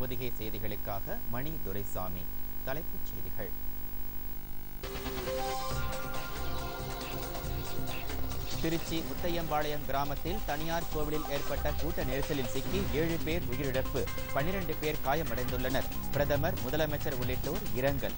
பொதிகை செய்திகளுக்காக மணி துரைசாமி. தலைப்புச் செய்திகள். திருச்சி முத்தையம்பாளையம் கிராமத்தில் தனியார் கோவிலில் ஏற்பட்ட கூட்ட நெரிசலில் சிக்கி 7 பேர் உயிரிழப்பு, 12 பேர் காயமடைந்துள்ளனர். பிரதமர், முதலமைச்சர் உள்ளிட்டோர் இரங்கல்.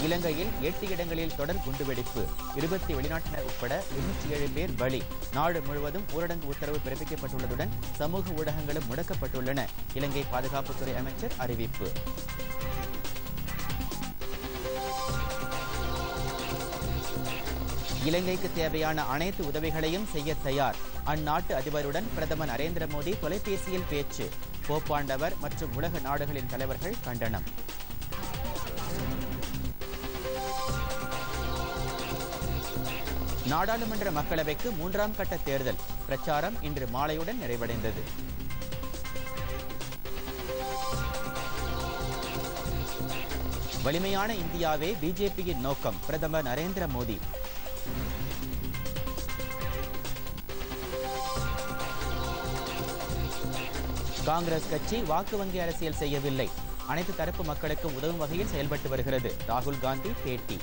இலங்கையில் 8 இடங்களில் தொடர் குண்டுவெடிப்பு, 20 வெளிநாட்டினர் உட்பட 207 பேர் பலி. நாடு முழுவதும் ஊரடங்கு உத்தரவு பிறப்பிக்கப்பட்டுள்ளதுடன் சமூக ஊடகங்களும் முடக்கப்பட்டுள்ளன. இலங்கை பாதுகாப்புத்துறை அமைச்சர் அறிவிப்பு. இலங்கைக்கு தேவையான அனைத்து உதவிகளையும் செய்ய தயார். அந்நாட்டு அதிபருடன் பிரதமர் நரேந்திர மோடி தொலைபேசியில் பேச்சு. போப்பாண்டவர் மற்றும் உலக நாடுகளின் தலைவர்கள் கண்டனம். நாடாளுமன்ற மக்களவைக்கு 3ஆம் கட்ட தேர்தல் பிரச்சாரம் இன்று மாலையுடன் நிறைவடைந்தது. வலிமையான இந்தியாவே பிஜேபியின் நோக்கம், பிரதமர் நரேந்திர மோடி. காங்கிரஸ் கட்சி வாக்கு வங்கி அரசியல் செய்யவில்லை, அனைத்து தரப்பு மக்களுக்கும் உதவும் வகையில் செயல்பட்டு வருகிறது. ராகுல் காந்தி பேட்டி.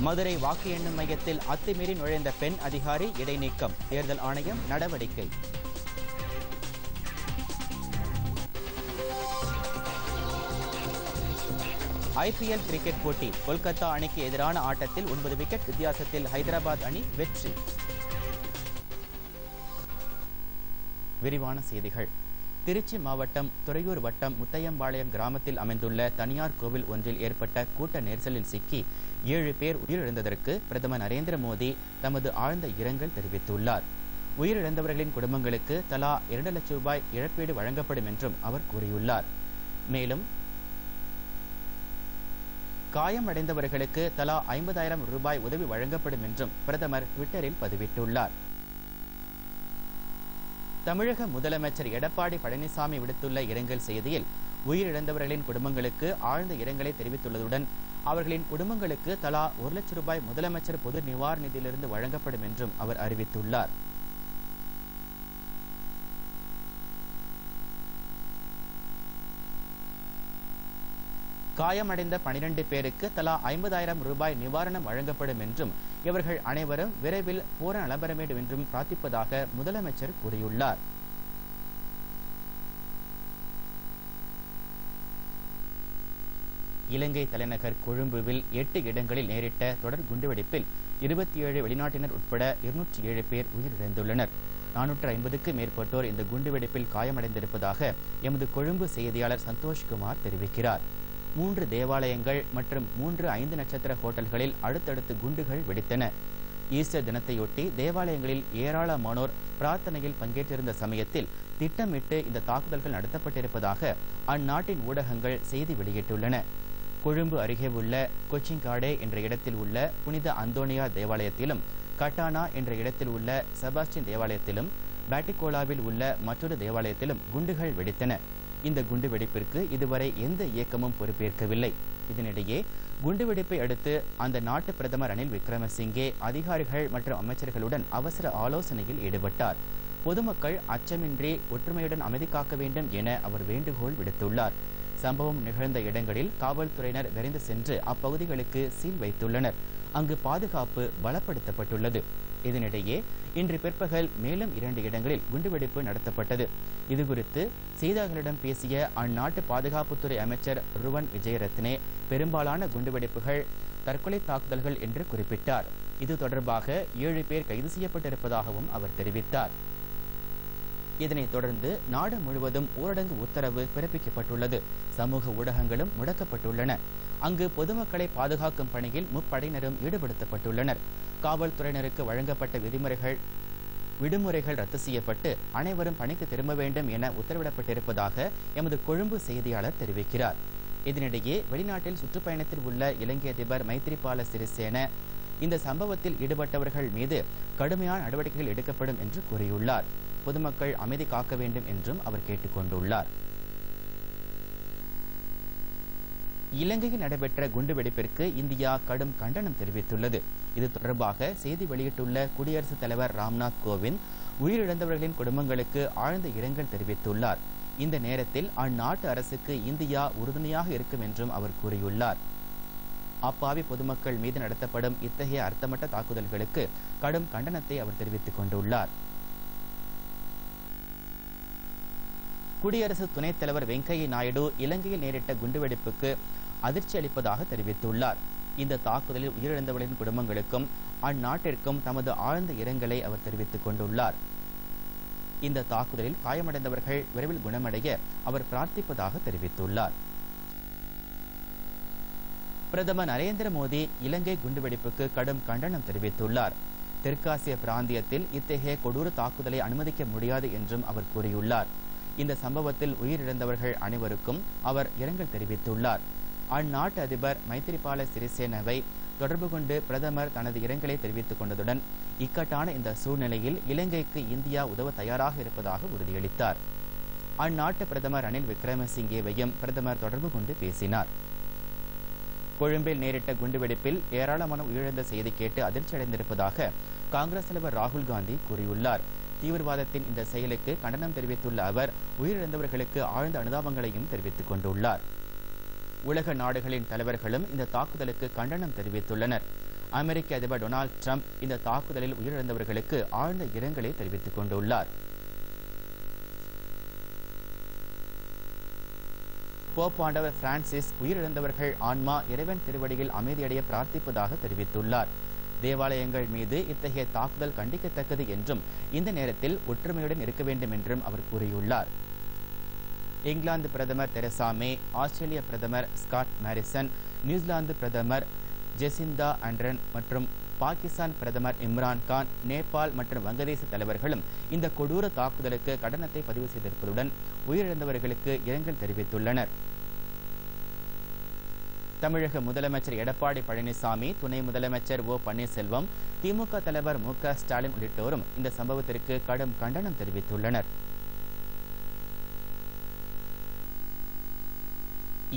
மதுரை வாக்கு எண்ணும் மையத்தில் அத்துமீறி நுழைந்த பெண் அதிகாரி இடைநீக்கம், தேர்தல் ஆணையம் நடவடிக்கை. ஐபிஎல் கிரிக்கெட் போட்டி, கொல்கத்தா அணிக்கு எதிரான ஆட்டத்தில் 9 விக்கெட் வித்தியாசத்தில் ஹைதராபாத் அணி வெற்றி. விரிவான செய்திகள். திருச்சி மாவட்டம் துறையூர் வட்டம் முத்தையம்பாளையம் கிராமத்தில் அமைந்துள்ள தனியார் கோவில் ஒன்றில் ஏற்பட்ட கூட்ட நெரிசலில் சிக்கி 7 பேர் உயிரிழந்ததற்கு பிரதமர் நரேந்திர மோடி தமது ஆழ்ந்த இரங்கல் தெரிவித்துள்ளார். உயிரிழந்தவர்களின் குடும்பங்களுக்கு தலா 2 லட்சம் ரூபாய் இழப்பீடு வழங்கப்படும் என்றும் அவர் கூறியுள்ளார். மேலும் காயமடைந்தவர்களுக்கு தலா 50,000 ரூபாய் உதவி வழங்கப்படும் என்றும் பிரதமர் ட்விட்டரில் பதிவிட்டுள்ளார். தமிழக முதலமைச்சர் எடப்பாடி பழனிசாமி விடுத்துள்ள இரங்கல் செய்தியில் உயிரிழந்தவர்களின் குடும்பங்களுக்கு ஆழ்ந்த இரங்கலை தெரிவித்துள்ளதுடன் அவர்களின் குடும்பங்களுக்கு தலா 1 லட்சம் ரூபாய் முதலமைச்சர் பொது நிவாரண நிதியிலிருந்து வழங்கப்படும் என்றும் அவர் அறிவித்துள்ளார். காயமடைந்த 12 பேருக்கு தலா 50,000 ரூபாய் நிவாரணம் வழங்கப்படும் என்றும் இவர்கள் அனைவரும் விரைவில் பூரண நலம் பெற வேண்டும் என்றும் பிரார்த்திப்பதாக முதலமைச்சர் கூறியுள்ளார். இலங்கை தலைநகர் கொழும்புவில் 8 இடங்களில் நேரிட்ட தொடர் குண்டுவெடிப்பில் 27 வெளிநாட்டினர் உட்பட 207 பேர் உயிரிழந்துள்ளனர். 450க்கு மேற்பட்டோர் இந்த குண்டுவெடிப்பில் காயமடைந்திருப்பதாக எமது கொழும்பு செய்தியாளர் சந்தோஷ்குமார் தெரிவிக்கிறார். 3 தேவாலயங்கள் மற்றும் 3 5 நட்சத்திர ஹோட்டல்களில் அடுத்தடுத்து குண்டுகள் வெடித்தன. ஈஸ்டர் தினத்தையொட்டி தேவாலயங்களில் ஏராளமானோர் பிரார்த்தனையில் பங்கேற்றிருந்த சமயத்தில் திட்டமிட்டு இந்த தாக்குதல்கள் நடத்தப்பட்டிருப்பதாக அந்நாட்டின் ஊடகங்கள் செய்தி வெளியிட்டுள்ளன. கொழும்பு அருகே உள்ள கொச்சிங்காடே என்ற இடத்தில் உள்ள புனித அந்தோனியா தேவாலயத்திலும், கட்டானா என்ற இடத்தில் உள்ள செபாஸ்டின் தேவாலயத்திலும், பேட்டிகோலாவில் உள்ள மற்றொரு தேவாலயத்திலும் குண்டுகள் வெடித்தன. இந்த குண்டுவெடிப்பிற்கு இதுவரை எந்த இயக்கமும் பொறுப்பேற்கவில்லை. இதனிடையே குண்டுவெடிப்பை அடுத்து அந்த நாட்டு பிரதமர் ரணில் விக்ரமசிங்கே அதிகாரிகள் மற்றும் அமைச்சர்களுடன் அவசர ஆலோசனையில் ஈடுபட்டார். பொதுமக்கள் அச்சமின்றி ஒற்றுமையுடன் அமைதி காக்க வேண்டும் என அவர் வேண்டுகோள் விடுத்துள்ளார். சம்பவம் நிகழ்ந்த இடங்களில் காவல்துறையினர் விரைந்து சென்று அப்பகுதிகளுக்கு சீல் வைத்துள்ளனர். அங்கு பாதுகாப்பு பலப்படுத்தப்பட்டுள்ளது. இதனிடையே இன்று பிற்பகல் மேலும் 2 இடங்களில் குண்டுவெடிப்பு நடத்தப்பட்டது. இதுகுறித்து செய்தியாளர்களிடம் பேசிய அந்நாட்டு பாதுகாப்புத்துறை அமைச்சர் ருவன் விஜயரத்னே பெரும்பாலான குண்டுவெடிப்புகள் தற்கொலை தாக்குதல்கள் என்று குறிப்பிட்டார். இது தொடர்பாக 7 பேர் கைது செய்யப்பட்டிருப்பதாகவும் அவர் தெரிவித்தார். இதனைத் தொடர்ந்து நாடு முழுவதும் ஊரடங்கு உத்தரவு பிறப்பிக்கப்பட்டுள்ளது. சமூக ஊடகங்களும் முடக்கப்பட்டுள்ளன. அங்கு பொதுமக்களை பாதுகாக்கும் பணியில் முப்படையினரும் ஈடுபடுத்தப்பட்டுள்ளனர். காவல்துறையினருக்கு வழங்கப்பட்ட விடுமுறைகள் ரத்து செய்யப்பட்டு அனைவரும் பணிக்கு திரும்ப வேண்டும் என உத்தரவிடப்பட்டிருப்பதாக எமது கொழும்பு செய்தியாளர் தெரிவிக்கிறார். இதனிடையே வெளிநாட்டில் சுற்றுப்பயணத்தில் உள்ள இலங்கை அதிபர் மைத்ரிபால சிறிசேன இந்த சம்பவத்தில் ஈடுபட்டவர்கள் மீது கடுமையான நடவடிக்கைகள் எடுக்கப்படும் என்று கூறியுள்ளார். பொதுமக்கள் அமைதி காக்க வேண்டும் என்றும் அவர் கேட்டுக் கொண்டுள்ளார். இலங்கையில் நடைபெற்ற குண்டுவெடிப்பிற்கு இந்தியா கடும் கண்டனம் தெரிவித்துள்ளது. இது தொடர்பாக செய்தி வெளியிட்டுள்ள குடியரசுத் தலைவர் ராம்நாத் கோவிந்த் உயிரிழந்தவர்களின் குடும்பங்களுக்கு ஆழ்ந்த இரங்கல் தெரிவித்துள்ளார். இந்த நேரத்தில் அந்நாட்டு அரசுக்கு இந்தியா உறுதுணையாக இருக்கும் என்றும் அவர் கூறியுள்ளார். அப்பாவி பொதுமக்கள் மீது நடத்தப்படும் இத்தகைய அர்த்தமற்ற தாக்குதல்களுக்கு கடும் கண்டனத்தை அவர் தெரிவித்துக் கொண்டுள்ளார். குடியரசு துணைத் தலைவர் வெங்கையா நாயுடு இலங்கையில் நேரிட்ட குண்டுவெடிப்புக்கு அதிர்ச்சி அளிப்பதாக தெரிவித்துள்ளார். இந்த தாக்குதலில் உயிரிழந்தவர்களின் குடும்பங்களுக்கும் அந்நாட்டிற்கும் தமது ஆழ்ந்த இரங்கலை அவர் தெரிவித்துக் கொண்டுள்ளார். இந்த தாக்குதலில் காயமடைந்தவர்கள் விரைவில் குணமடைய அவர் பிரார்த்திப்பதாக தெரிவித்துள்ளார். பிரதமர் நரேந்திர மோடி இலங்கை குண்டுவெடிப்புக்கு கடும் கண்டனம் தெரிவித்துள்ளார். தெற்காசிய பிராந்தியத்தில் இத்தகைய கொடூர தாக்குதலை அனுமதிக்க முடியாது என்றும் அவர் கூறியுள்ளார். இந்த சம்பவத்தில் உயிரிழந்தவர்கள் அனைவருக்கும் அவர் இரங்கல் தெரிவித்துள்ளார். அந்நாட்டு அதிபர் மைத்திரிபால சிறிசேனவை தொடர்பு கொண்டு பிரதமர் தனது இரங்கலை தெரிவித்துக் கொண்டதுடன் இக்கட்டான இந்த சூழ்நிலையில் இலங்கைக்கு இந்தியா உதவ தயாராக இருப்பதாக உறுதியளித்தார். அந்நாட்டு பிரதமர் ரணில் விக்ரமசிங்கேவையும் பிரதமர் தொடர்பு கொண்டு பேசினார். கொழும்பில் நேரிட்ட குண்டுவெடிப்பில் ஏராளமான உயிரிழந்த செய்தி கேட்டு அதிர்ச்சி அடைந்திருப்பதாக காங்கிரஸ் தலைவர் ராகுல் காந்தி கூறியுள்ளார். தீவிரவாதத்தின் இந்த செயலுக்கு கண்டனம் தெரிவித்துள்ள அவர் உயிரிழந்தவர்களுக்கு ஆழ்ந்த அனுதாபங்களையும் தெரிவித்துக் கொண்டுள்ளார். உலக நாடுகளின் தலைவர்களும் இந்த தாக்குதலுக்கு கண்டனம் தெரிவித்துள்ளனர். அமெரிக்க அதிபர் டொனால்டு டிரம்ப் இந்த தாக்குதலில் உயிரிழந்தவர்களுக்கு ஆழ்ந்த இரங்கலை தெரிவித்துக் கொண்டுள்ளார். போப் ஆண்டவர் பிரான்சிஸ் உயிரிழந்தவர்கள் ஆன்மா இறைவன் திருவடியில் அமைதியடைய பிரார்த்திப்பதாக தெரிவித்துள்ளார். தேவாலயங்கள் மீது இத்தகைய தாக்குதல் கண்டிக்கத்தக்கது என்றும் இந்த நேரத்தில் ஒற்றுமையுடன் இருக்க வேண்டும் என்றும் அவர் கூறியுள்ளார். இங்கிலாந்து பிரதமர் தெரசா மே, ஆஸ்திரேலிய பிரதமர் ஸ்காட் மாரிசன், நியூசிலாந்து பிரதமர் ஜெசிந்தா ஆர்டர்ன் மற்றும் பாகிஸ்தான் பிரதமர் இம்ரான் கான், நேபாள் மற்றும் வங்கதேச தலைவர்களும் இந்த கொடூர தாக்குதலுக்கு கண்டனத்தை பதிவு செய்திருப்பதுடன் உயிரிழந்தவர்களுக்கு இரங்கல் தெரிவித்துள்ளனர். தமிழக முதலமைச்சர் எடப்பாடி பழனிசாமி, துணை முதலமைச்சர் ஓ பன்னீர்செல்வம், திமுக தலைவர் மு.க. ஸ்டாலின் உள்ளிட்டோரும் இந்த சம்பவத்திற்கு கடும் கண்டனம் தெரிவித்துள்ளனர்.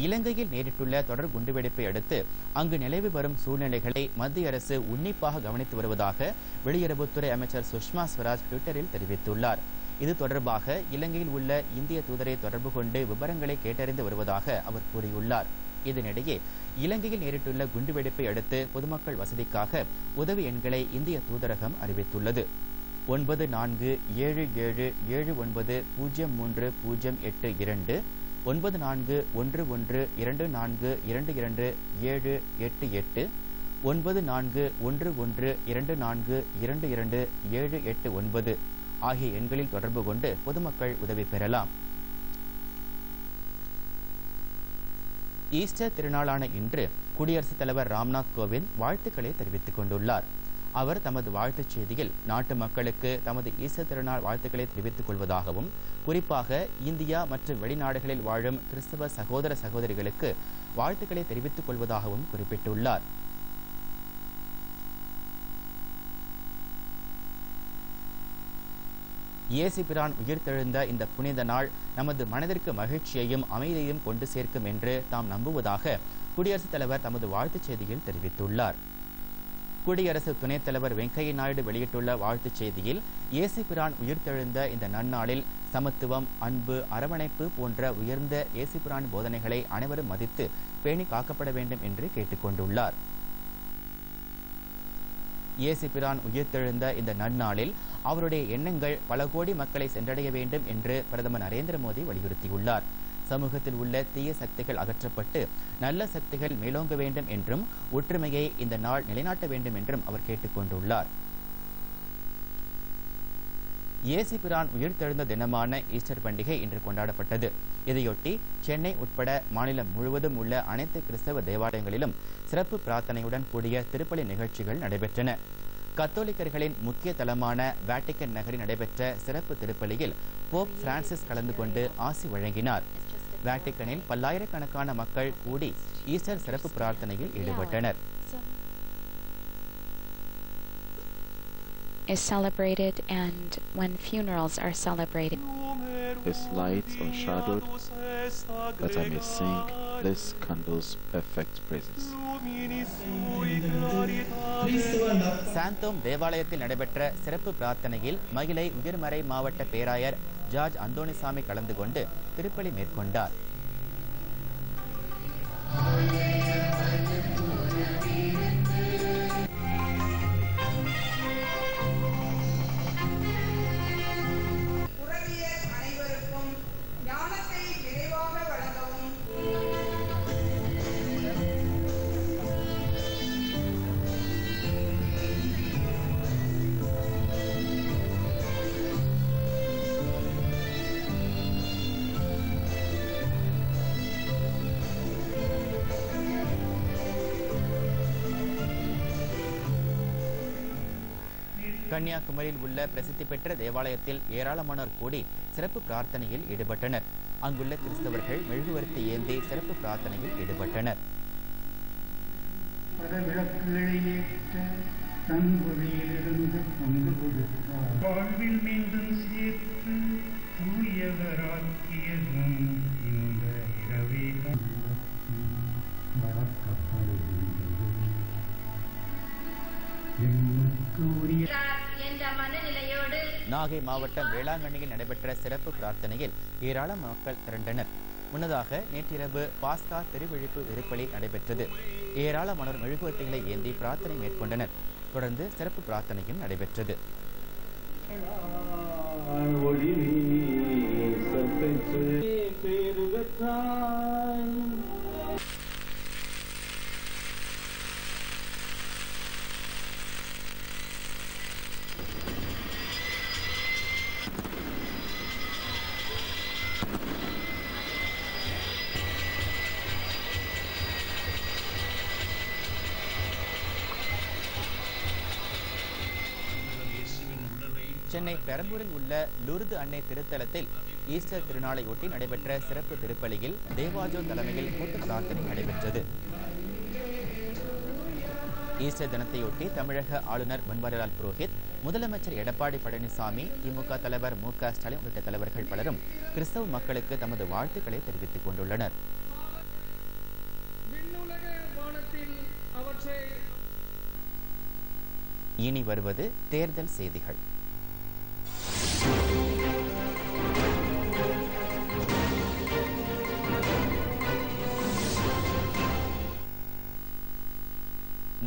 இலங்கையில் நேரிட்டுள்ள தொடர் குண்டுவெடிப்பை அடுத்து அங்கு நிலவி வரும் சூழ்நிலைகளை மத்திய அரசு உன்னிப்பாக கவனித்து வருவதாக வெளியுறவுத்துறை அமைச்சர் சுஷ்மா ஸ்வராஜ் ட்விட்டரில் தெரிவித்துள்ளார். இது தொடர்பாக இலங்கையில் உள்ள இந்திய தூதரை தொடர்பு கொண்டு விவரங்களை கேட்டறிந்து வருவதாக அவர் கூறியுள்ளார். இதனிடையே இலங்கையில் நேரிட்டுள்ள குண்டுவெடிப்பை அடுத்து பொதுமக்கள் வசதிக்காக உதவி எண்களை இந்திய தூதரகம் அறிவித்துள்ளது. 9417970302 941124227788 941124227789 ஆகிய எண்களில் தொடர்பு கொண்டு பொதுமக்கள் உதவி பெறலாம். ஈஸ்டர் திருநாளான இன்று குடியரசுத் தலைவர் ராம்நாத் கோவிந்த் வாழ்த்துக்களை தெரிவித்துக் கொண்டுள்ளார். அவர் தமது வாழ்த்துச் செய்தியில் நாட்டு மக்களுக்கு தமது ஈஸ்டர் திருநாள் வாழ்த்துக்களை தெரிவித்துக் கொள்வதாகவும், குறிப்பாக இந்தியா மற்றும் வெளிநாடுகளில் வாழும் கிறிஸ்தவ சகோதர சகோதரிகளுக்கு வாழ்த்துக்களை தெரிவித்துக் கொள்வதாகவும் குறிப்பிட்டுள்ளார். இயேசு பிரான் உயிர்த்தெழுந்த இந்த புனித நாள் நமது மனதிற்கு மகிழ்ச்சியையும் அமைதியையும் கொண்டு சேர்க்கும் என்று தாம் நம்புவதாக குடியரசுத் தலைவர் தமது வாழ்த்துச் செய்தியில் தெரிவித்துள்ளார். குடியரசு துணைத் தலைவர் வெங்கையா நாயுடு வெளியிட்டுள்ள வாழ்த்துச் செய்தியில் இயேசு பிரான் உயிர்த்தெழுந்த இந்த நன்னாளில் சமத்துவம், அன்பு, அரவணைப்பு போன்ற உயர்ந்த இயேசு பிரான் போதனைகளை அனைவரும் மதித்து பேணி காக்கப்பட வேண்டும் என்று கேட்டுக் கொண்டுள்ளார். இயேசு பிரான் உயிர்த்தெழுந்த இந்த நன்னாளில் அவருடைய எண்ணங்கள் பல கோடி மக்களை சென்றடைய வேண்டும் என்று பிரதமர் நரேந்திர மோடி வலியுறுத்தியுள்ளார். சமூகத்தில் உள்ள தீய சக்திகள் அகற்றப்பட்டு நல்ல சக்திகள் மேலோங்க வேண்டும் என்றும் ஒற்றுமையை இந்த நாள் நிலைநாட்ட வேண்டும் என்றும் அவர் கேட்டுக் கொண்டுள்ளார். இயேசு பிரான் உயிர்த்தெழுந்த தினமான ஈஸ்டர் பண்டிகை இன்று கொண்டாடப்பட்டது. இதையொட்டி சென்னை உட்பட மாநிலம் முழுவதும் உள்ள அனைத்து கிறிஸ்தவ தேவாலயங்களிலும் சிறப்பு பிரார்த்தனையுடன் கூடிய திருப்பலி நிகழ்ச்சிகள் நடைபெற்றன. கத்தோலிக்கர்களின் முக்கிய தலமான வேட்டிக்கன் நகரில் நடைபெற்ற சிறப்பு திருப்பலியில் போப் பிரான்சிஸ் கலந்து கொண்டு ஆசி வழங்கினார். வேட்டிக்கனில் பல்லாயிரக்கணக்கான மக்கள் கூடி ஈஸ்டர் சிறப்பு பிரார்த்தனையில் ஈடுபட்டனர். is celebrated and when funerals are celebrated. His light unshadowed, that I may sing this candle's perfect praises. Santhome தேவாலயத்தில் நடைபெற்ற சிறப்பு பிரார்த்தனையில் மகிழை உயர்மறை மாவட்ட பேராயர் ஜார்ஜ் அந்தோணிசாமி கலந்து கொண்டு திருப்பலி மேற்கொண்டார். கன்னியாகுமரியில் உள்ள பிரசித்தி பெற்ற தேவாலயத்தில் ஏராளமானோர் கூடி சிறப்பு பிரார்த்தனையில் ஈடுபட்டனர். அங்குள்ள கிறிஸ்தவர்கள் மெழுகுவர்த்தி ஏந்தி சிறப்பு பிரார்த்தனையில் ஈடுபட்டனர். வாழ்வில் மீண்டும் சேர்த்து தூயவராக்கியதும் இந்த இரவே நாகை மாவட்டம் வேளாங்கண்ணியில் நடைபெற்ற சிறப்பு பிரார்த்தனையில் ஏராளமான மக்கள் திரண்டனர். முன்னதாக நேற்றிரவு பாஸ்கா திருவிழிப்பு திருப்பலி நடைபெற்றது. ஏராளமானோர் மெழுகுவர்த்திகளை ஏந்தி பிரார்த்தனை மேற்கொண்டனர். தொடர்ந்து சிறப்பு பிரார்த்தனையும் நடைபெற்றது. சென்னை பெரம்பூரில் உள்ள லூர்து அன்னை திருத்தலத்தில் ஈஸ்டர் திருநாளையொட்டி நடைபெற்ற சிறப்பு திருப்பலியில் தேவாஜோ தலைமையில் கூட்டு பிரார்த்தனை நடைபெற்றது. ஈஸ்டர் தினத்தையொட்டி தமிழக ஆளுநர் பன்வாரிலால் புரோஹித், முதலமைச்சர் எடப்பாடி பழனிசாமி, திமுக தலைவர் மு.க. ஸ்டாலின் உள்ளிட்ட தலைவர்கள் பலரும் கிறிஸ்தவ மக்களுக்கு தமது வாழ்த்துக்களை தெரிவித்துக் கொண்டுள்ளனர். இனி வருவது தேர்தல் செய்திகள்.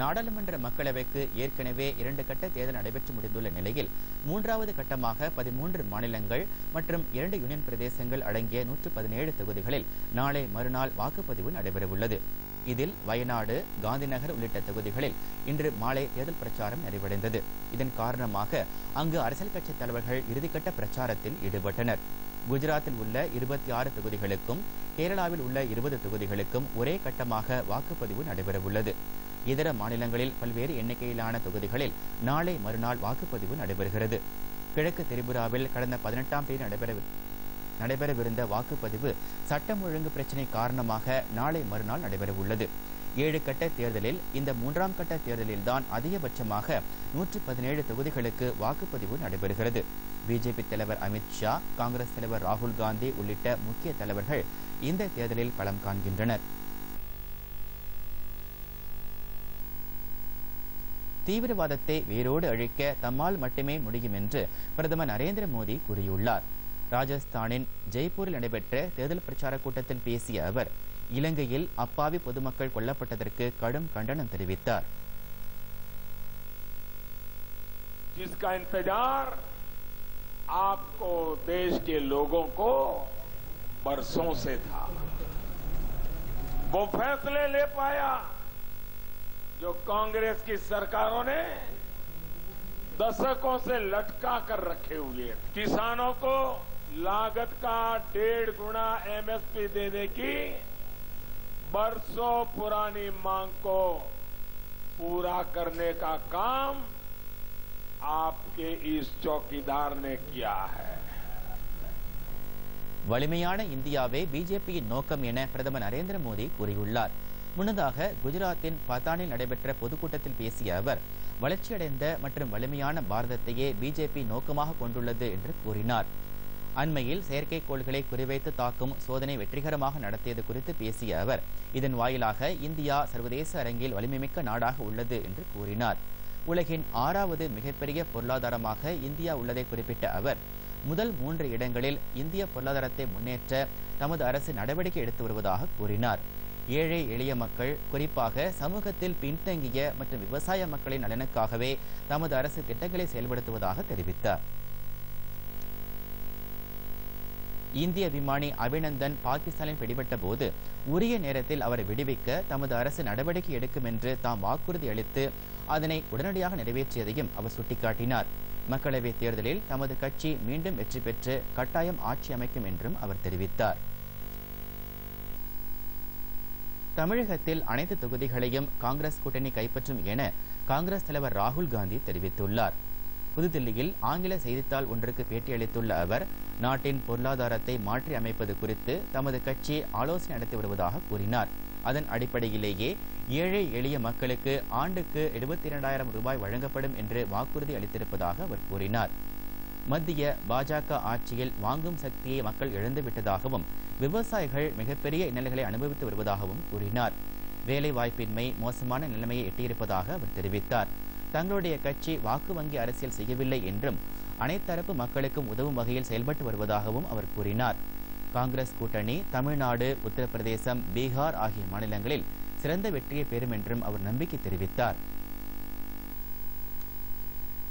நாடாளுமன்ற மக்களவைக்கு ஏற்கனவே 2 கட்ட தேர்தல் நடைபெற்று முடிந்துள்ள நிலையில் 3வது கட்டமாக 13 மாநிலங்கள் மற்றும் 2 யூனியன் பிரதேசங்கள் அடங்கிய 117 தொகுதிகளில் நாளை மறுநாள் வாக்குப்பதிவு நடைபெறவுள்ளது. இதில் வயநாடு, காந்திநகர் உள்ளிட்ட தொகுதிகளில் இன்று மாலை தேர்தல் பிரச்சாரம் நிறைவடைந்தது. இதன் காரணமாக அங்கு அரசியல் கட்சி தலைவர்கள் இறுதிக்கட்ட பிரச்சாரத்தில் ஈடுபட்டனர். குஜராத்தில் உள்ள 26 தொகுதிகளுக்கும் கேரளாவில் உள்ள 20 தொகுதிகளுக்கும் ஒரே கட்டமாக வாக்குப்பதிவு நடைபெறவுள்ளது. இதர மாநிலங்களில் பல்வேறு எண்ணிக்கையிலான தொகுதிகளில் நாளை மறுநாள் வாக்குப்பதிவு நடைபெறுகிறது. கிழக்கு திரிபுராவில் கடந்த 18ஆம் தேதி நடைபெறவிருந்த வாக்குப்பதிவு சட்டம் ஒழுங்கு பிரச்சினை காரணமாக நாளை மறுநாள் நடைபெறவுள்ளது. 7 கட்ட தேர்தலில் இந்த 3ஆம் கட்ட தேர்தலில்தான் அதிகபட்சமாக 117 தொகுதிகளுக்கு வாக்குப்பதிவு நடைபெறுகிறது. பிஜேபி தலைவர் அமித்ஷா, காங்கிரஸ் தலைவர் ராகுல் காந்தி உள்ளிட்ட முக்கிய தலைவர்கள் இந்த தேர்தலில் களம் காண்கின்றனர். தீவிரவாதத்தை வேரோடு அழிக்க தம்மால் மட்டுமே முடியும் என்று பிரதமர் நரேந்திர மோடி கூறியுள்ளார். ராஜஸ்தானின் ஜெய்ப்பூரில் நடைபெற்ற தேர்தல் பிரச்சார கூட்டத்தில் பேசிய அவர் இலங்கையில் அப்பாவி பொதுமக்கள் கொல்லப்பட்டதற்கு கடும் கண்டனம் தெரிவித்தார். जिसका इंतजार आपको देश के लोगों को बरसों से था, वो फैसले ले पाया जो कांग्रेस की सरकारों ने दशकों से लटका कर रखे हुए। किसानों को लागत का 1.5 गुना एमएसपी देने की बरसों पुरानी मांग को पूरा करने का काम आपके इस चौकीदार ने किया है. வலிமையான இந்தியாவே பிஜேபியின் நோக்கம் என பிரதமர் நரேந்திர மோடி கூறியுள்ளார். முன்னதாக குஜராத்தின் பதானில் நடைபெற்ற பொதுக்கூட்டத்தில் பேசிய அவர் வளர்ச்சியடைந்த மற்றும் வலிமையான பாரதத்தையே பிஜேபி நோக்கமாக கொண்டுள்ளது என்று கூறினார். அண்மையில் செயற்கைக்கோள்களை குறிவைத்து தாக்கும் சோதனை வெற்றிகரமாக நடத்தியது குறித்து பேசிய அவர் இதன் வாயிலாக இந்தியா சர்வதேச அரங்கில் வலிமைமிக்க நாடாக உள்ளது என்று கூறினார். உலகின் 6வது மிகப்பெரிய பொருளாதாரமாக இந்தியா உள்ளதை குறிப்பிட்ட அவர் முதல் 3 இடங்களில் இந்திய பொருளாதாரத்தை முன்னேற்ற தமது அரசு நடவடிக்கை எடுத்து வருவதாக கூறினார். ஏழை எளிய மக்கள், குறிப்பாக சமூகத்தில் பின்தங்கிய மற்றும் விவசாய மக்களின் நலனுக்காகவே தமது அரசு திட்டங்களை செயல்படுத்துவதாக தெரிவித்தார். இந்திய விமானி அபிநந்தன் பாகிஸ்தானில் பிடிபட்ட போது உரிய நேரத்தில் அவரை விடுவிக்க தமது அரசு நடவடிக்கை எடுக்கும் என்று தாம் வாக்குறுதி அளித்து அதனை உடனடியாக நிறைவேற்றியதையும் அவர் சுட்டிக்காட்டினார். மக்களவைத் தேர்தலில் தமது கட்சி மீண்டும் வெற்றி பெற்று கட்டாயம் ஆட்சி அமைக்கும் என்றும் அவர் தெரிவித்தார். தமிழகத்தில் அனைத்து தொகுதிகளையும் காங்கிரஸ் கூட்டணி கைப்பற்றும் என காங்கிரஸ் தலைவர் ராகுல் காந்தி தெரிவித்துள்ளார். புதுதில்லியில் ஆங்கில செய்தித்தாள் ஒன்றுக்கு பேட்டியளித்துள்ள அவர் நாட்டின் பொருளாதாரத்தை மாற்றி அமைப்பது குறித்து தமது கட்சி ஆலோசனை நடத்தி வருவதாக கூறினார். அதன் அடிப்படையிலேயே ஏழை எளிய மக்களுக்கு ஆண்டுக்கு 72,000 ரூபாய் வழங்கப்படும் என்று வாக்குறுதி அளித்திருப்பதாக அவர் கூறினார். மத்திய பாஜக ஆட்சியில் வாங்கும் சக்தியை மக்கள் இழந்துவிட்டதாகவும் விவசாயிகள் மிகப்பெரிய இன்னல்களை அனுபவித்து வருவதாகவும் கூறினார். வேலை வாய்ப்பின்மை மோசமான நிலைமையை எட்டியிருப்பதாக அவர் தெரிவித்தார். தங்களுடைய கட்சி வாக்கு வங்கி அரசியல் செய்யவில்லை என்றும் அனைத்தரப்பு மக்களுக்கும் உதவும் வகையில் செயல்பட்டு வருவதாகவும் அவர் கூறினார். காங்கிரஸ் கூட்டணி தமிழ்நாடு, உத்தரப்பிரதேசம், பீகார் ஆகிய மாநிலங்களில் சிறந்த வெற்றியை பெறும் என்றும் அவர் நம்பிக்கை தெரிவித்தார்.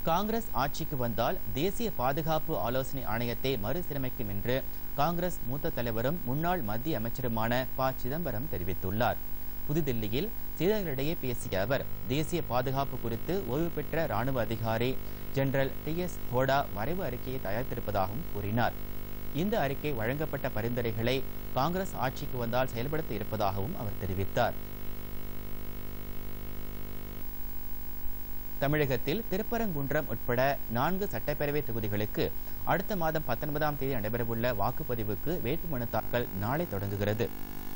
காங்கிரஸ் ஆட்சிக்கு வந்தால் தேசிய பாதுகாப்பு ஆலோசனை ஆணையத்தை மறுசீரமைக்கும் என்று காங்கிரஸ் மூத்த தலைவரும் முன்னாள் மத்திய அமைச்சருமான ப. சிதம்பரம் தெரிவித்துள்ளார். புதுதில்லியில் செய்தியாளர்களிடையே பேசிய அவர் தேசிய பாதுகாப்பு குறித்து ஓய்வு பெற்ற ராணுவ அதிகாரி ஜெனரல் T.S. ஹோடா வரைவு அறிக்கையை தயாரித்திருப்பதாகவும் கூறினார். இந்த அறிக்கை வழங்கப்பட்ட பரிந்துரைகளை காங்கிரஸ் ஆட்சிக்கு வந்தால் செயல்படுத்த இருப்பதாகவும் அவர் தெரிவித்தார். தமிழகத்தில் திருப்பரங்குன்றம் உட்பட 4 சட்டப்பேரவை தொகுதிகளுக்கு அடுத்த மாதம் 19ஆம் தேதி நடைபெறவுள்ள வாக்குப்பதிவுக்கு வேட்புமனு தாக்கல் நாளை தொடங்குகிறது.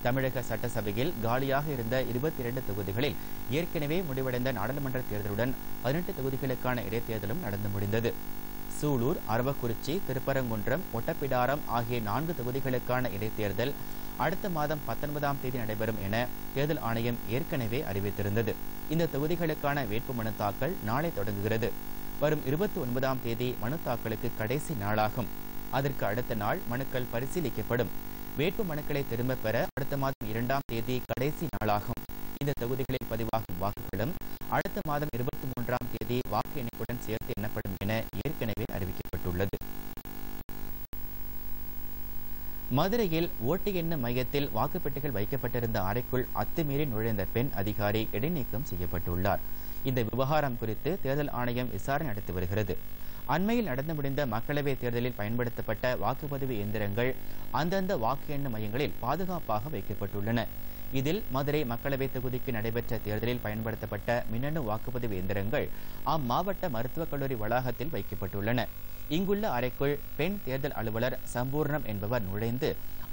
தமிழக சட்டசபையில் காலியாக இருந்த 22 தொகுதிகளில் ஏற்கனவே முடிவடைந்த நாடாளுமன்ற தேர்தலுடன் 18 தொகுதிகளுக்கான இடைத்தேர்தலும் நடந்து முடிந்தது. சூலூர், அரவக்குறிச்சி, திருப்பரங்குன்றம், ஒட்டப்பிடாரம் ஆகிய 4 தொகுதிகளுக்கான இடைத்தேர்தல் அடுத்த மாதம் 19ஆம் தேதி நடைபெறும் என தேர்தல் ஆணையம் ஏற்கனவே அறிவித்திருந்தது. இந்த தொகுதிகளுக்கான வேட்புமனு தாக்கல் நாளை தொடங்குகிறது. வரும் 29ஆம் தேதி மனு தாக்கலுக்கு கடைசி நாளாகும். அதற்கு அடுத்த நாள் மனுக்கள் பரிசீலிக்கப்படும். வேட்பு மனுக்களை திரும்பப் பெற அடுத்த மாதம் 2ஆம் தேதி கடைசி நாளாகும். இந்த தொகுதிகளில் பதிவாகும் வாக்குகளும் அடுத்த மாதம் 23ஆம் தேதி வாக்கு எண்ணிக்கையுடன் சேர்த்து எண்ணப்படும் என ஏற்கனவே அறிவிக்கப்பட்டுள்ளது. மதுரையில் ஓட்டு எண்ணும் மையத்தில் வாக்குப்பெட்டிகள் வைக்கப்பட்டிருந்த அறைக்குள் அத்துமீறி நுழைந்த பெண் அதிகாரி இடைநீக்கம் செய்யப்பட்டுள்ளார். இந்த விவகாரம் குறித்து தேர்தல் ஆணையம் விசாரணை நடத்தி வருகிறது. அண்மையில் நடந்து முடிந்த மக்களவைத் தேர்தலில் பயன்படுத்தப்பட்ட வாக்குப்பதிவு இயந்திரங்கள் அந்தந்த வாக்கு எண்ணும் மையங்களில் பாதுகாப்பாக வைக்கப்பட்டுள்ளன. இதில் மதுரை மக்களவைத் தொகுதிக்கு நடைபெற்ற தேர்தலில் பயன்படுத்தப்பட்ட மின்னணு வாக்குப்பதிவு இயந்திரங்கள் அம்மாவட்ட மருத்துவக் கல்லூரி வளாகத்தில் வைக்கப்பட்டுள்ளன. இங்குள்ள அறைக்குள் பெண் தேர்தல் அலுவலர் சம்பூர்ணம் என்பவர் நுழைந்து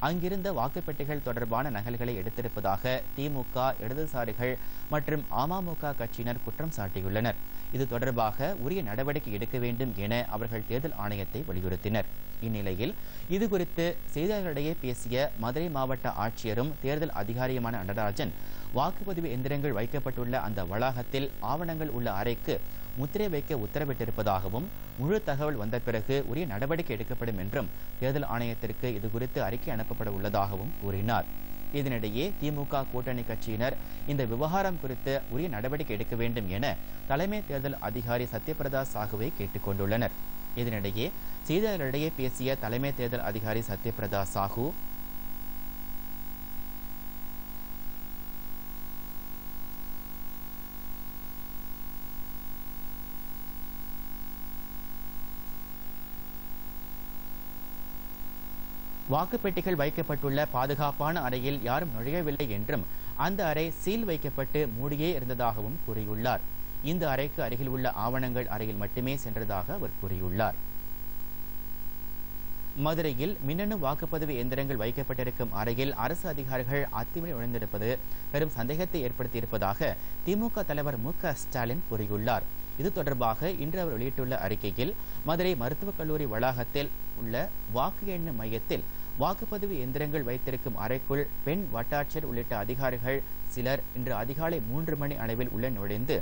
அங்கிருந்த வாக்குப்பெட்டிகள் தொடர்பான நகல்களை எடுத்திருப்பதாக திமுக, இடதுசாரிகள் மற்றும் அமமுக கட்சியினர் குற்றம் சாட்டியுள்ளனர். இது தொடர்பாக உரிய நடவடிக்கை எடுக்க வேண்டும் என அவர்கள் தேர்தல் ஆணையத்தை வலியுறுத்தினர். இந்நிலையில் இதுகுறித்து செய்தியாளர்களிடையே பேசிய மதுரை மாவட்ட ஆட்சியரும் தேர்தல் அதிகாரியுமான நடராஜன், வாக்குப்பதிவு எந்திரங்கள் வைக்கப்பட்டுள்ள அந்த வளாகத்தில் ஆவணங்கள் உள்ள அறைக்கு முத்திரை வைக்க உத்தரவிட்டிருப்பதாகவும் முழு தகவல் வந்த பிறகு உரிய நடவடிக்கை எடுக்கப்படும் என்றும் தேர்தல் ஆணையத்திற்கு இதுகுறித்து அறிக்கை அனுப்பப்பட உள்ளதாகவும் கூறினார். இதனிடையே திமுக கூட்டணி கட்சியினர் இந்த விவகாரம் குறித்து உரிய நடவடிக்கை எடுக்க வேண்டும் என தலைமை தேர்தல் அதிகாரி சத்யபிரதா சாகுவை கேட்டுக் கொண்டுள்ளனர். இதனிடையே செய்தியாளர்களிடையே பேசிய தலைமை தேர்தல் அதிகாரி சத்யபிரதா சாகு, வாக்குப்பெட்டிகள் வைக்கப்பட்டுள்ள பாதுகாப்பான அறையில் யாரும் நுழையவில்லை என்றும் அந்த அறை சீல் வைக்கப்பட்டு மூடியே இருந்ததாகவும் கூறியுள்ளார். இந்த அறைக்கு அருகில் உள்ள ஆவணங்கள் அறையில் மட்டுமே சென்றதாக அவர் கூறியுள்ளார். மதுரையில் மின்னணு வாக்குப்பதிவு இயந்திரங்கள் வைக்கப்பட்டிருக்கும் அறையில் அரசு அதிகாரிகள் அத்துமீறி நுழைந்திருப்பது பெரும் சந்தேகத்தை ஏற்படுத்தியிருப்பதாக திமுக தலைவர் மு.க.ஸ்டாலின் கூறியுள்ளார். இது தொடர்பாக இன்று அவர் வெளியிட்டுள்ள அறிக்கையில், மதுரை மருத்துவக் கல்லூரி வளாகத்தில் உள்ள வாக்கு எண்ணும் மையத்தில் வாக்குப்பதிவு எந்திரங்கள் வைத்திருக்கும் அறைக்குள் பெண் வட்டாட்சியர் உள்ளிட்ட அதிகாரிகள் சிலர் இன்று அதிகாலை 3 மணி அளவில் உள்ள நுழைந்து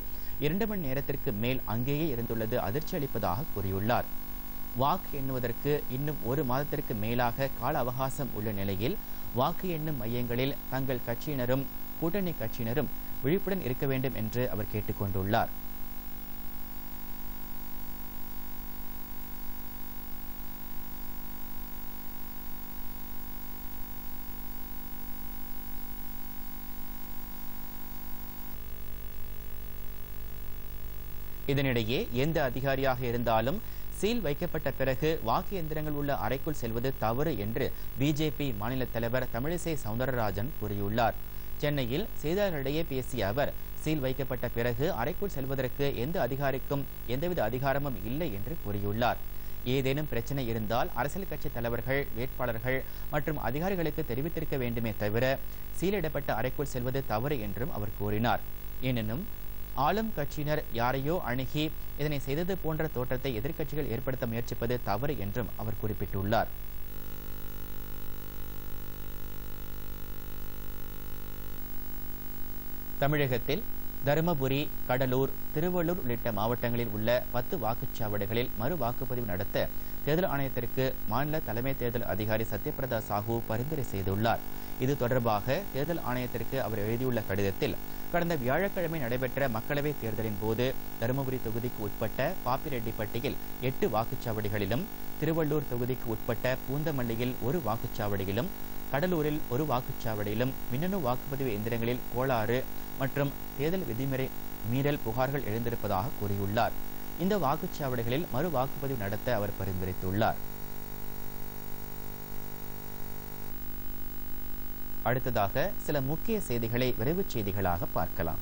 2 மணி நேரத்திற்கு மேல் அங்கேயே இருந்துள்ளது அதிர்ச்சி அளிப்பதாக கூறியுள்ளார். வாக்கு எண்ணுவதற்கு இன்னும் 1 மாதத்திற்கு மேலாக கால அவகாசம் உள்ள நிலையில் வாக்கு எண்ணும் மையங்களில் தங்கள் கட்சியினரும் கூட்டணி கட்சியினரும் விழிப்புடன் இருக்க வேண்டும் என்று அவர் கேட்டுக் கொண்டுள்ளார். இதனிடையே எந்த அதிகாரியாக இருந்தாலும் சீல் வைக்கப்பட்ட பிறகு வாக்கு எந்திரங்கள் உள்ள அறைக்குள் செல்வது தவறு என்று பிஜேபி மாநில தலைவர் தமிழிசை சவுந்தரராஜன் கூறியுள்ளார். சென்னையில் செய்தியாளர்களிடையே பேசிய அவர், சீல் வைக்கப்பட்ட பிறகு அறைக்குள் செல்வதற்கு எந்த அதிகாரிக்கும் எந்தவித அதிகாரமும் இல்லை என்று கூறியுள்ளார். ஏதேனும் பிரச்சனை இருந்தால் அரசியல் கட்சி தலைவர்கள், வேட்பாளர்கள் மற்றும் அதிகாரிகளுக்கு தெரிவித்திருக்க வேண்டுமே தவிர சீலிடப்பட்ட அறைக்குள் செல்வது தவறு என்றும் அவர் கூறினார். எனினும் ஆளும் கட்சியினர் யாரையோ அணுகி இதனை செய்தது போன்ற தோற்றத்தை எதிர்க்கட்சிகள் ஏற்படுத்த முயற்சிப்பது தவறு என்றும் அவர் குறிப்பிட்டுள்ளார். தமிழகத்தில் தருமபுரி, கடலூர், திருவள்ளூர் உள்ளிட்ட மாவட்டங்களில் உள்ள 10 வாக்குச்சாவடிகளில் மறு வாக்குப்பதிவு நடத்த தேர்தல் ஆணையத்திற்கு மாநில தலைமை தேர்தல் அதிகாரி சத்யபிரதா சாஹூ பரிந்துரை செய்துள்ளார். இது தொடர்பாக தேர்தல் ஆணையத்திற்கு அவர் எழுதியுள்ள கடிதத்தில், கடந்த வியாழக்கிழமை நடைபெற்ற மக்களவைத் தேர்தலின் போது தருமபுரி தொகுதிக்கு உட்பட்ட பாப்பிரெட்டிப்பட்டியில் 8 வாக்குச்சாவடிகளிலும், திருவள்ளூர் தொகுதிக்கு உட்பட்ட பூந்தமல்லியில் 1 வாக்குச்சாவடியிலும், கடலூரில் 1 வாக்குச்சாவடியிலும் மின்னணு வாக்குப்பதிவு எந்திரங்களில் கோளாறு மற்றும் தேர்தல் விதிமுறை மீறல் புகார்கள் எழுந்திருப்பதாக கூறியுள்ளார். இந்த வாக்குச்சாவடிகளில் மறு வாக்குப்பதிவு நடத்த அவர் பரிந்துரைத்துள்ளார். அடுத்ததாக சில முக்கிய செய்திகளை விரைவுச் செய்திகளாக பார்க்கலாம்.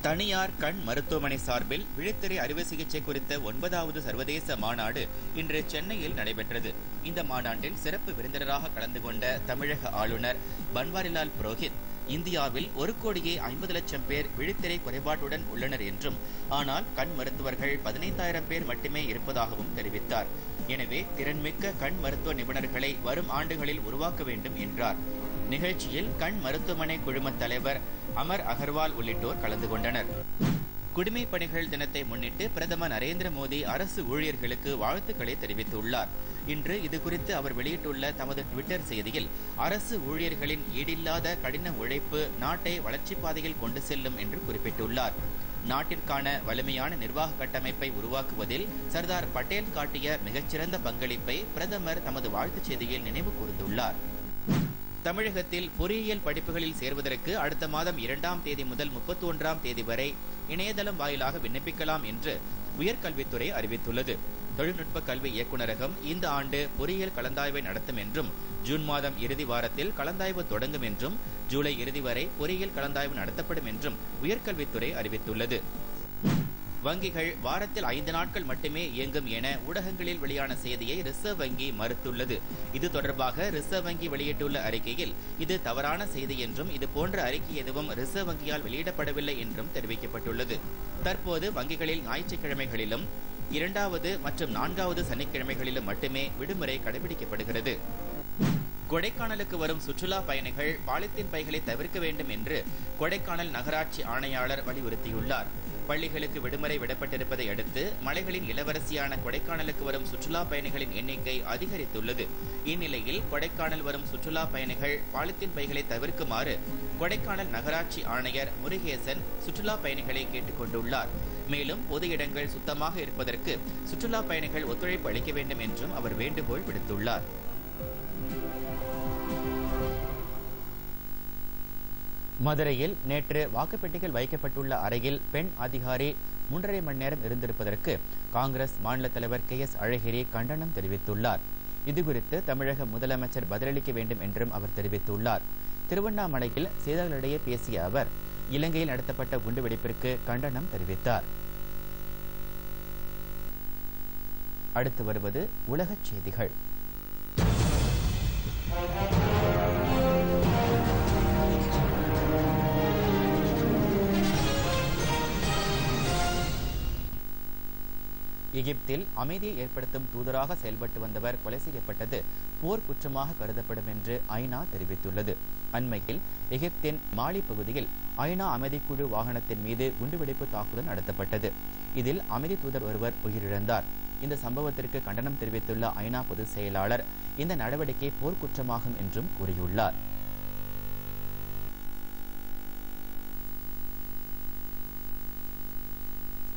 தனியார் கண் மருத்துவமனை சார்பில் விழித்திரை அறுவை சிகிச்சை குறித்த 9வது சர்வதேச மாநாடு இன்று சென்னையில் நடைபெற்றது. இந்த மாநாட்டில் சிறப்பு விருந்தினராக கலந்து கொண்ட தமிழக ஆளுநர் பன்வாரிலால் புரோஹித், இந்தியாவில் 1,50,00,000 பேர் விழித்திரை குறைபாட்டுடன் உள்ளனர் என்றும், ஆனால் கண் மருத்துவர்கள் 15,000 பேர் மட்டுமே இருப்பதாகவும் தெரிவித்தார். எனவே திறன்மிக்க கண் மருத்துவ நிபுணர்களை வரும் ஆண்டுகளில் உருவாக்க வேண்டும் என்றார். நிகழ்ச்சியில் கண் மருத்துவமனை குழும தலைவர் அமர் அகர்வால் உள்ளிட்டோர் கலந்து கொண்டனர். குடிமைப் பணிகள் தினத்தை முன்னிட்டு பிரதமர் நரேந்திர மோடி அரசு ஊழியர்களுக்கு வாழ்த்துக்களை தெரிவித்துள்ளார். இன்று இதுகுறித்து அவர் வெளியிட்டுள்ள தமது ட்விட்டர் செய்தியில், அரசு ஊழியர்களின் ஈடில்லாத கடின உழைப்பு நாட்டை வளர்ச்சிப் பாதையில் கொண்டு செல்லும் என்று குறிப்பிட்டுள்ளார். நாட்டிற்கான வலிமையான நிர்வாக கட்டமைப்பை உருவாக்குவதில் சர்தார் பட்டேல் காட்டிய மிகச்சிறந்த பங்களிப்பை பிரதமர் தமது வாழ்த்துச் செய்தியில் நினைவு கூர்ந்துள்ளார். தமிழகத்தில் பொறியியல் படிப்புகளில் சேர்வதற்கு அடுத்த மாதம் 2ஆம் தேதி முதல் 31ஆம் தேதி வரை இணையதளம் வாயிலாக விண்ணப்பிக்கலாம் என்று உயர்கல்வித்துறை அறிவித்துள்ளது. தொழில்நுட்ப கல்வி இயக்குநரகம் இந்த ஆண்டு பொறியியல் கலந்தாய்வை நடத்தும் என்றும், ஜூன் மாதம் இறுதி வாரத்தில் கலந்தாய்வு தொடங்கும் என்றும், ஜூலை இறுதி வரை பொறியியல் கலந்தாய்வு நடத்தப்படும் என்றும் உயர்கல்வித்துறை அறிவித்துள்ளது. வங்கிகள் வாரத்தில் 5 நாட்கள் மட்டுமே இயங்கும் என ஊடகங்களில் வெளியான செய்தியை ரிசர்வ் வங்கி மறுத்துள்ளது. இது தொடர்பாக ரிசர்வ் வங்கி வெளியிட்டுள்ள அறிக்கையில், இது தவறான செய்தி என்றும், இது போன்ற அறிக்கை எதுவும் ரிசர்வ் வங்கியால் வெளியிடப்படவில்லை என்றும் தெரிவிக்கப்பட்டுள்ளது. தற்போது வங்கிகளில் ஞாயிற்றுக்கிழமைகளிலும் 2வது மற்றும் 4வது சனிக்கிழமைகளிலும் மட்டுமே விடுமுறை கடைபிடிக்கப்படுகிறது. கொடைக்கானலுக்கு வரும் சுற்றுலா பயணிகள் பாலித்தீன் பைகளை தவிர்க்க வேண்டும் என்று கொடைக்கானல் நகராட்சி ஆணையாளர் வலியுறுத்தியுள்ளார். பள்ளிகளுக்கு விடுமுறை விடப்பட்டிருப்பதை அடுத்து மலைகளின் இளவரசியான கொடைக்கானலுக்கு வரும் சுற்றுலா பயணிகளின் எண்ணிக்கை அதிகரித்துள்ளது. இந்நிலையில் கொடைக்கானல் வரும் சுற்றுலா பயணிகள் பாலித்தீன் பைகளை தவிர்க்குமாறு கொடைக்கானல் நகராட்சி ஆணையர் முருகேசன் சுற்றுலா பயணிகளை கேட்டுக் கொண்டுள்ளார். மேலும் பொது இடங்கள் சுத்தமாக இருப்பதற்கு சுற்றுலா பயணிகள் ஒத்துழைப்பு அளிக்க வேண்டும் என்றும் அவர் வேண்டுகோள் விடுத்துள்ளார். மதுரையில் நேற்று வாக்குப்பெட்டிகள் வைக்கப்பட்டுள்ள அறையில் பெண் அதிகாரி 3.5 மணி நேரம் இருந்திருப்பதற்கு காங்கிரஸ் மாநில தலைவர் KS அழகிரி கண்டனம் தெரிவித்துள்ளார். இதுகுறித்து தமிழக முதலமைச்சர் பதிலளிக்க வேண்டும் என்றும் அவர் தெரிவித்துள்ளார். திருவண்ணாமலையில் செய்தியாளர்களிடையே பேசிய அவர், இலங்கையில் நடத்தப்பட்ட குண்டுவெடிப்பிற்கு கண்டனம் தெரிவித்தார். அடுத்து வருவது உலகச் செய்திகள். எகிப்தில் அமைதியை ஏற்படுத்தும் தூதராக செயல்பட்டு வந்தவர் கொலை செய்யப்பட்டது போர் குற்றமாக கருதப்படும் என்று ஐநா தெரிவித்துள்ளது. அண்மையில் எகிப்தின் மாலி பகுதியில் ஐநா அமைதிக்குழு வாகனத்தின் மீது குண்டுவெடிப்பு தாக்குதல் நடத்தப்பட்டது. இதில் அமைதி தூதர் ஒருவர் உயிரிழந்தார். இந்த சம்பவத்திற்கு கண்டனம் தெரிவித்துள்ள ஐநா பொதுச் செயலாளர் இந்த நடவடிக்கை போர்க்குற்றமாகும் என்றும் கூறியுள்ளார்.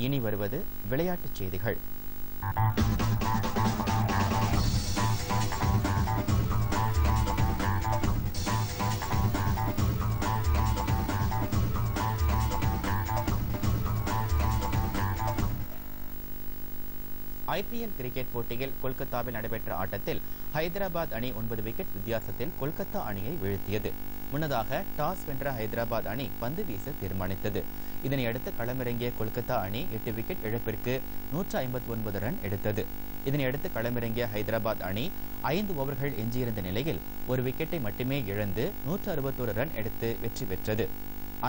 இனி வருவது விளையாட்டுச் செய்திகள். ஐபிஎல் கிரிக்கெட் போட்டியில் கொல்கத்தாவில் நடைபெற்ற ஆட்டத்தில் ஹைதராபாத் அணி 9 விக்கெட் வித்தியாசத்தில் கொல்கத்தா அணியை வீழ்த்தியது. முன்னதாக டாஸ் வென்ற ஹைதராபாத் அணி பந்து வீச தீர்மானித்தது. இதனையடுத்து களமிறங்கிய கொல்கத்தா அணி 8 விக்கெட் இழப்பிற்கு 159 ரன் எடுத்தது. இதனையடுத்து களமிறங்கிய ஹைதராபாத் அணி 5 ஓவர்கள் எஞ்சியிருந்த நிலையில் 1 விக்கெட்டை மட்டுமே இழந்து 161 ரன் எடுத்து வெற்றி பெற்றது.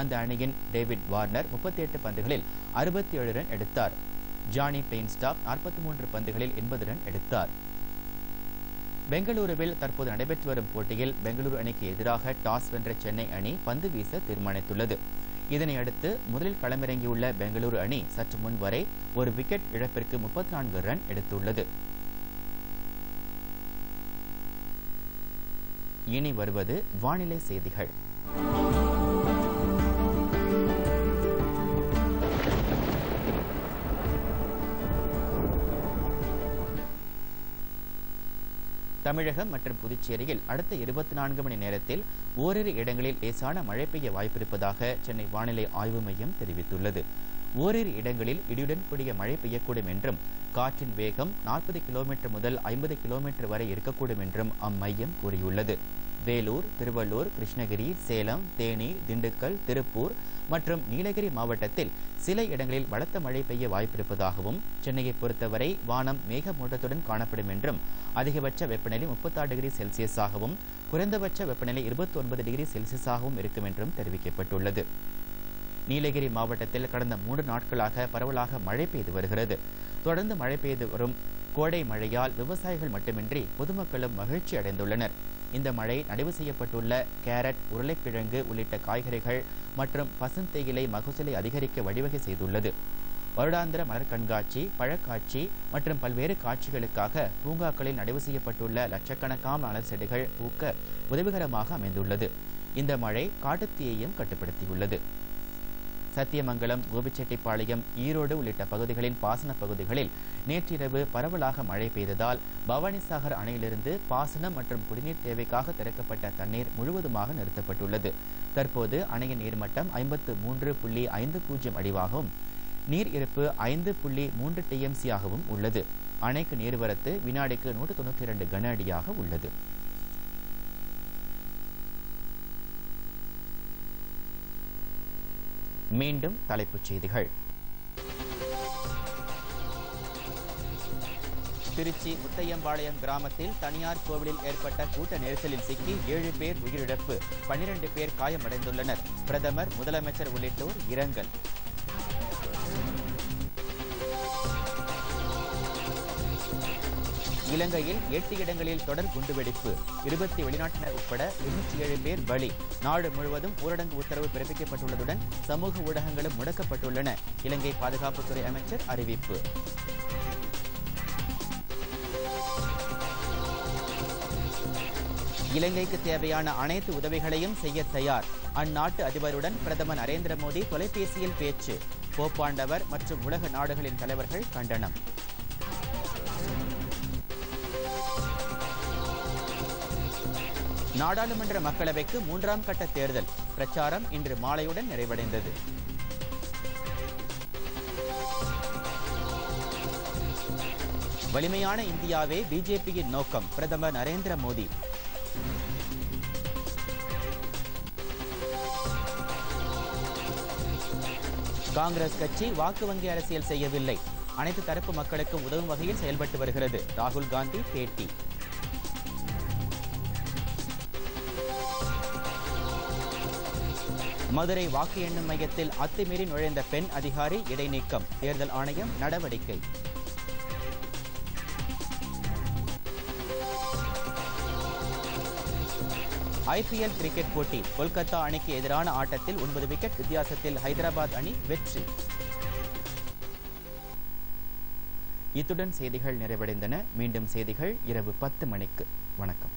அந்த அணியின் டேவிட் வார்னர் 38 பந்துகளில் 67 ரன் எடுத்தார். ஜானி பெயின்ஸ்டாப் 43 பந்துகளில் 80 ரன் எடுத்தார். பெங்களூருவில் தற்போது நடைபெற்று வரும் போட்டியில் பெங்களூரு அணிக்கு எதிராக டாஸ் வென்ற சென்னை அணி பந்து வீச தீர்மானித்துள்ளது. இதனையடுத்து முதலில் களமிறங்கியுள்ள பெங்களூரு அணி சற்று முன் வரை 1 விக்கெட் இழப்பிற்கு 34 ரன் எடுத்துள்ளது. இனி வருவது வானிலை செய்திகள். தமிழகம் மற்றும் புதுச்சேரியில் அடுத்த 24 மணி நேரத்தில் ஓரிரு இடங்களில் லேசான மழை பெய்ய வாய்ப்பிருப்பதாக சென்னை வானிலை ஆய்வு மையம் தெரிவித்துள்ளது. ஓரிரு இடங்களில் இடியுடன் கூடிய மழை பெய்யக்கூடும் என்றும் காற்றின் வேகம் 40 கிலோமீட்டர் முதல் 50 கிலோமீட்டர் வரை இருக்கக்கூடும் என்றும் அம்மையம் கூறியுள்ளது. வேலூர், திருவள்ளூர், கிருஷ்ணகிரி, சேலம், தேனி, திண்டுக்கல், திருப்பூர் மற்றும் நீலகிரி மாவட்டத்தில் சில இடங்களில் பலத்த மழை பெய்ய வாய்ப்பிருப்பதாகவும் சென்னையை பொறுத்தவரை வானம் மேகமூட்டத்துடன் காணப்படும் என்றும் அதிகபட்ச வெப்பநிலை 36 டிகிரி செல்சியஸாகவும் குறைந்தபட்ச வெப்பநிலை 29 டிகிரி செல்சியஸாகவும் இருக்கும் என்றும் தெரிவிக்கப்பட்டுள்ளது. நீலகிரி மாவட்டத்தில் கடந்த 3 நாட்களாக பரவலாக மழை பெய்து வருகிறது. தொடர்ந்து மழை பெய்து வரும் கோடை மழையால் விவசாயிகள் மட்டுமின்றி பொதுமக்களும் மகிழ்ச்சி அடைந்துள்ளனர். இந்த மழை நடவு செய்யப்பட்டுள்ள கேரட், உருளைக்கிழங்கு உள்ளிட்ட காய்கறிகள் மற்றும் பசுந்தேயிலை மகசூலை அதிகரிக்க வழிவகை செய்துள்ளது. வருடாந்திர மலர் கண்காட்சி, பழக்காட்சி மற்றும் பல்வேறு காட்சிகளுக்காக பூங்காக்களில் நடவு செய்யப்பட்டுள்ள லட்சக்கணக்கான மலர் செடிகள் பூக்க உதவிகரமாக அமைந்துள்ளது. இந்த மழை காட்டுத்தீயையும் கட்டுப்படுத்தியுள்ளது. சத்தியமங்கலம், கோபிச்செட்டிப்பாளையம், ஈரோடு உள்ளிட்ட பகுதிகளின் பாசன பகுதிகளில் நேற்றிரவு பரவலாக மழை பெய்ததால் பவானிசாகர் அணையிலிருந்து பாசனம் மற்றும் குடிநீர் தேவைக்காக திறக்கப்பட்ட தண்ணீர் முழுவதுமாக நிறுத்தப்பட்டுள்ளது. தற்போது அணையின் நீர்மட்டம் 53.50 அடிவாகவும் நீர் இருப்பு 5.3 TMC ஆகவும் உள்ளது. அணைக்கு நீர்வரத்து வினாடிக்கு 192 கன அடியாக உள்ளது. மீண்டும் தலைப்புச் செய்திகள். திருச்சி முத்தையம்பாளையம் கிராமத்தில் தனியார் கோவிலில் ஏற்பட்ட கூட்ட நெரிசலில் சிக்கி 7 பேர் உயிரிழப்பு, 12 பேர் காயமடைந்துள்ளனர். பிரதமர், முதலமைச்சர் உள்ளிட்டோர் இரங்கல். இலங்கையில் 8 இடங்களில் தொடர் குண்டுவெடிப்பு, 20 வெளிநாட்டினர் உட்பட 207 பேர் பலி. நாடு முழுவதும் ஊரடங்கு உத்தரவு பிறப்பிக்கப்பட்டுள்ளதுடன் சமூக ஊடகங்களும் முடக்கப்பட்டுள்ளன. இலங்கை பாதுகாப்புத்துறை அமைச்சர் அறிவிப்பு. இலங்கைக்கு தேவையான அனைத்து உதவிகளையும் செய்ய தயார். அந்நாட்டு அதிபருடன் பிரதமர் நரேந்திர மோடி தொலைபேசியில் பேச்சு. போப்பாண்டவர் மற்றும் உலக நாடுகளின் தலைவர்கள் கண்டனம். நாடாளுமன்ற மக்களவைக்கு 3ஆம் கட்ட தேர்தல் பிரச்சாரம் இன்று மாலையுடன் நிறைவடைந்தது. வலிமையான இந்தியாவே பிஜேபியின் நோக்கம், பிரதமர் நரேந்திர மோடி. காங்கிரஸ் கட்சி வாக்கு வங்கி அரசியல் செய்யவில்லை, அனைத்து தரப்பு மக்களுக்கும் உதவும் வகையில் செயல்பட்டு வருகிறது. ராகுல் காந்தி பேட்டி. மதுரை வாக்கு எண்ணும் மையத்தில் அத்துமீறி நுழைந்த பெண் அதிகாரி இடைநீக்கம். தேர்தல் ஆணையம் நடவடிக்கை. ஐபிஎல் கிரிக்கெட் போட்டி. கொல்கத்தா அணிக்கு எதிரான ஆட்டத்தில் 9 விக்கெட் வித்தியாசத்தில் ஹைதராபாத் அணி வெற்றி. இத்துடன் செய்திகள் நிறைவடைந்தன. மீண்டும் செய்திகள் இரவு 10 மணிக்கு. வணக்கம்.